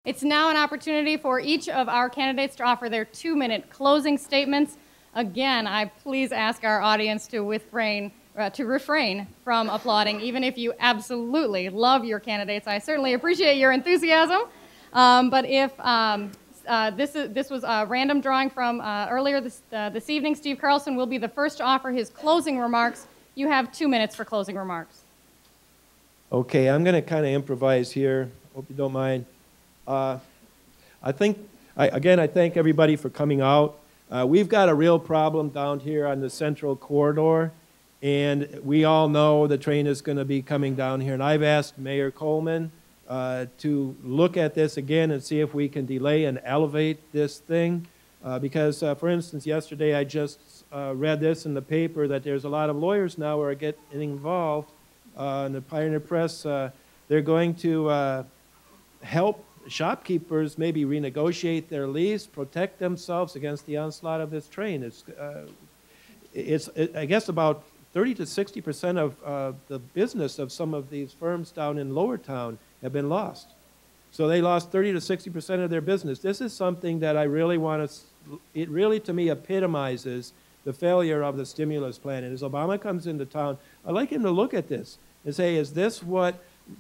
It's now an opportunity for each of our candidates to offer their 2-minute closing statements. Again, I please ask our audience to refrain from applauding, even if you absolutely love your candidates. I certainly appreciate your enthusiasm. But if this was a random drawing from earlier this evening, Steve Carlson will be the first to offer his closing remarks. You have 2 minutes for closing remarks. Okay, I'm going to kind of improvise here. Hope you don't mind. I thank everybody for coming out. We've got a real problem down here on the Central Corridor, and we all know the train is going to be coming down here. And I've asked Mayor Coleman to look at this again and see if we can delay and elevate this thing. Because, for instance, yesterday I just read this in the paper that there's a lot of lawyers now who are getting involved in the Pioneer Press. They're going to help shopkeepers maybe renegotiate their lease, protect themselves against the onslaught of this train. I guess about 30 to 60% of the business of some of these firms down in Lower Town have been lost. So they lost 30 to 60% of their business. This is something that I really want to, it really to me epitomizes the failure of the stimulus plan. And as Obama comes into town, I'd like him to look at this and say, is this what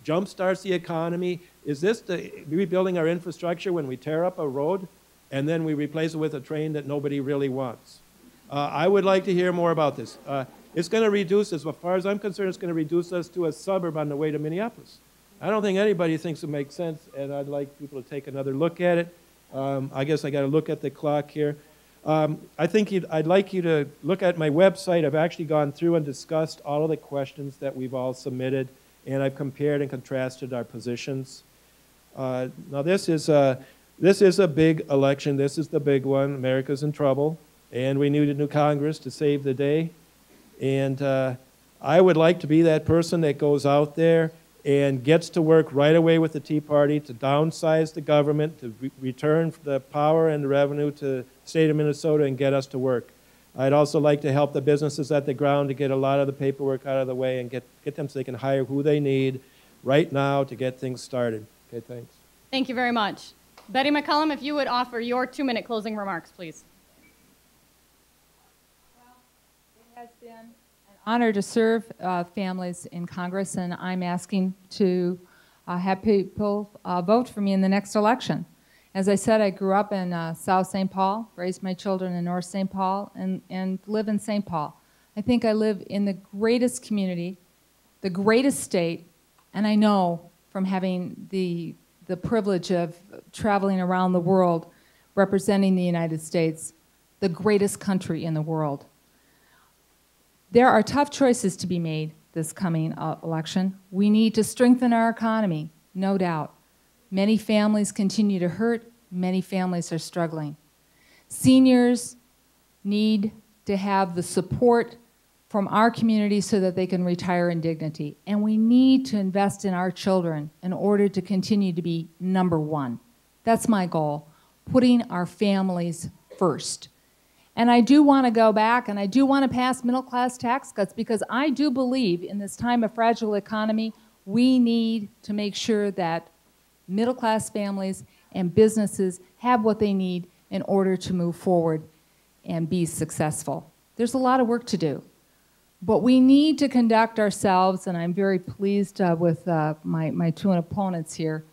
jumpstarts the economy? Is this the rebuilding our infrastructure when we tear up a road and then we replace it with a train that nobody really wants? I would like to hear more about this. It's going to reduce us, as far as I'm concerned, it's going to reduce us to a suburb on the way to Minneapolis. I don't think anybody thinks it makes sense, and I'd like people to take another look at it. I guess I got to look at the clock here. I'd like you to look at my website. I've actually gone through and discussed all of the questions that we've all submitted, and I've compared and contrasted our positions. Now this is a big election. This is the big one. America's in trouble, and we need a new Congress to save the day. And I would like to be that person that goes out there and gets to work right away with the Tea Party to downsize the government, to return the power and the revenue to the state of Minnesota and get us to work. I'd also like to help the businesses at the ground to get a lot of the paperwork out of the way and get them so they can hire who they need right now to get things started. Okay, thanks. Thank you very much. Betty McCollum, if you would offer your 2-minute closing remarks, please. Well, it has been an honor to serve families in Congress, and I'm asking to have people vote for me in the next election. As I said, I grew up in South St. Paul, raised my children in North St. Paul, and live in St. Paul. I think I live in the greatest community, the greatest state, and I know from having the privilege of traveling around the world representing the United States, the greatest country in the world. There are tough choices to be made this coming election. We need to strengthen our economy, no doubt. Many families continue to hurt. Many families are struggling. Seniors need to have the support from our community so that they can retire in dignity. And we need to invest in our children in order to continue to be #1. That's my goal, putting our families first. And I do want to go back and I do want to pass middle-class tax cuts because I do believe in this time of fragile economy, we need to make sure that middle-class families and businesses have what they need in order to move forward and be successful. There's a lot of work to do. But we need to conduct ourselves, and I'm very pleased with my two opponents here,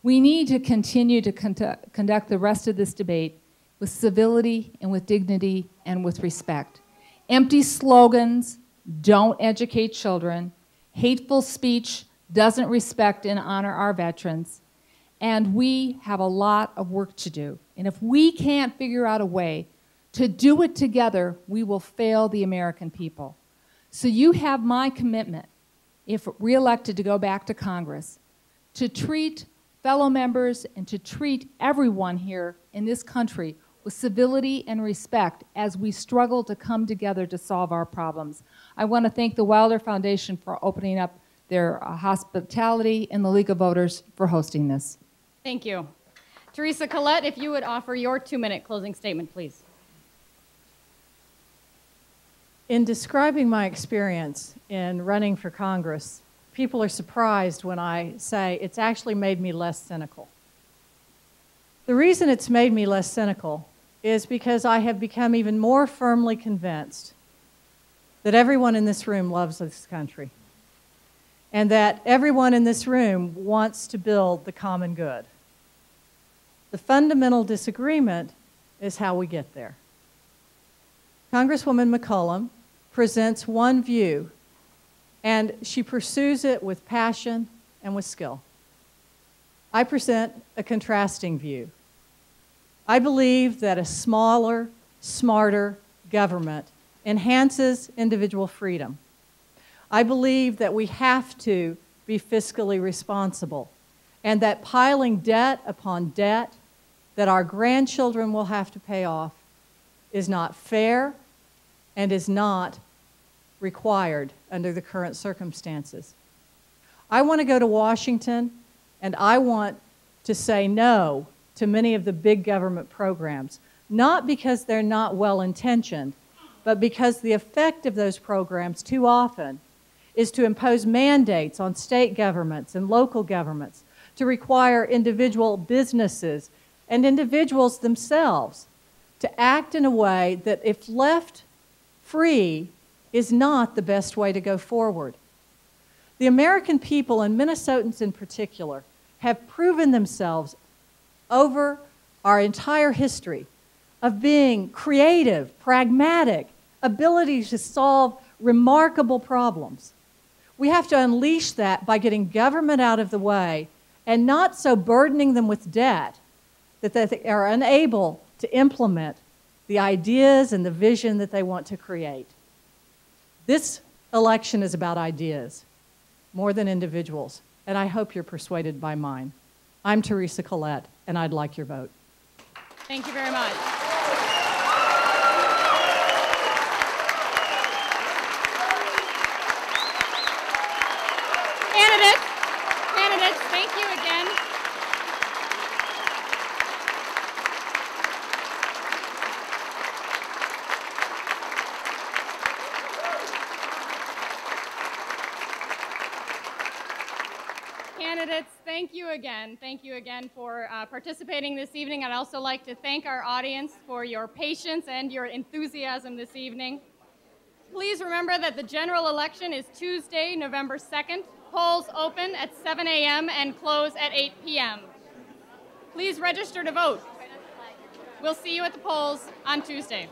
we need to continue to conduct the rest of this debate with civility and with dignity and with respect. Empty slogans don't educate children. Hateful speech doesn't respect and honor our veterans. And we have a lot of work to do. And if we can't figure out a way to do it together, we will fail the American people. So you have my commitment, if reelected to go back to Congress, to treat fellow members and to treat everyone here in this country with civility and respect as we struggle to come together to solve our problems. I want to thank the Wilder Foundation for opening up their hospitality and the League of Voters for hosting this. Thank you. Teresa Collette, if you would offer your 2-minute closing statement, please. In describing my experience in running for Congress, people are surprised when I say it's actually made me less cynical. The reason it's made me less cynical is because I have become even more firmly convinced that everyone in this room loves this country and that everyone in this room wants to build the common good. The fundamental disagreement is how we get there. Congresswoman McCollum presents one view, and she pursues it with passion and with skill. I present a contrasting view. I believe that a smaller, smarter government enhances individual freedom. I believe that we have to be fiscally responsible and that piling debt upon debt that our grandchildren will have to pay off is not fair and is not required under the current circumstances. I want to go to Washington and I want to say no to many of the big government programs, not because they're not well-intentioned, but because the effect of those programs too often is to impose mandates on state governments and local governments, to require individual businesses and individuals themselves to act in a way that, if left free, is not the best way to go forward. The American people, and Minnesotans in particular, have proven themselves over our entire history of being creative, pragmatic, ability to solve remarkable problems. We have to unleash that by getting government out of the way and not so burdening them with debt that they are unable to implement the ideas and the vision that they want to create. This election is about ideas more than individuals, and I hope you're persuaded by mine. I'm Teresa Collette, and I'd like your vote. Thank you very much. Candidates, thank you again. Candidates, thank you again. Thank you again for participating this evening. I'd also like to thank our audience for your patience and your enthusiasm this evening. Please remember that the general election is Tuesday, November 2nd. Polls open at 7 a.m. and close at 8 p.m. Please register to vote. We'll see you at the polls on Tuesday.